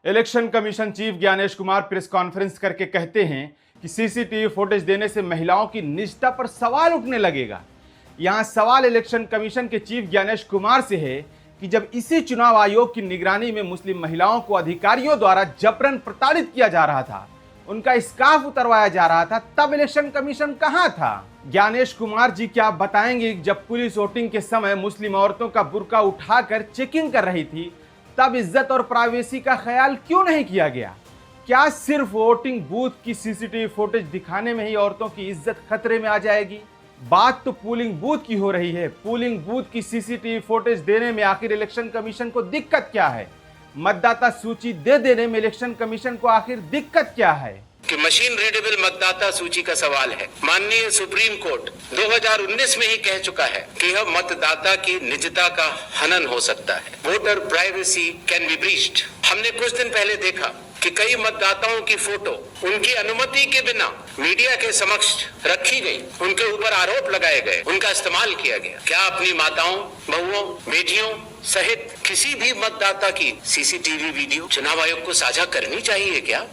Election commission chief Gyanesh Kumar press conference करके कहते हैं कि सीसीटीवी फुटेज देने से महिलाओं की निजता पर सवाल उठने लगेगा। यहां सवाल इलेक्शन कमीशन के चीफ ज्ञानेश कुमार से है कि जब इसी चुनाव आयोग की निगरानी में मुस्लिम महिलाओं को अधिकारियों द्वारा जबरन प्रताड़ित किया जा रहा था, उनका स्कार्फ उतरवाया जा रहा था, तब इलेक्शन कमीशन कहां था? ज्ञानेश कुमार जी क्या बताएंगे जब पुलिस वोटिंग के समय मुस्लिम औरतों का बुर्का उठाकर चेकिंग कर रही थी, तब इज्जत और प्राइवेसी का ख्याल क्यों नहीं किया गया? क्या सिर्फ वोटिंग बूथ की सीसीटीवी फुटेज दिखाने में ही औरतों की इज्जत खतरे में आ जाएगी? बात तो पोलिंग बूथ की हो रही है। पोलिंग बूथ की सीसीटीवी फुटेज देने में आखिर इलेक्शन कमीशन को दिक्कत क्या है? मतदाता सूची दे देने में इलेक्शन कमीशन को आखिर दिक्कत क्या है? कि मशीन रीडेबल मतदाता सूची का सवाल है। माननीय सुप्रीम कोर्ट 2019 में ही कह चुका है कि यह मतदाता की निजता का हनन हो सकता है। Voter privacy can be breached. हमने कुछ दिन पहले देखा कि कई मतदाताओं की फोटो उनकी अनुमति के बिना मीडिया के समक्ष रखी गई, उनके ऊपर आरोप लगाए गए, उनका इस्तेमाल किया गया। क्या अपनी माताओं, बहुओं, बेटियों सहित किसी भी मतदाता की सीसीटीवी वीडियो चुनाव आयोग को साझा करनी चाहिए क्या?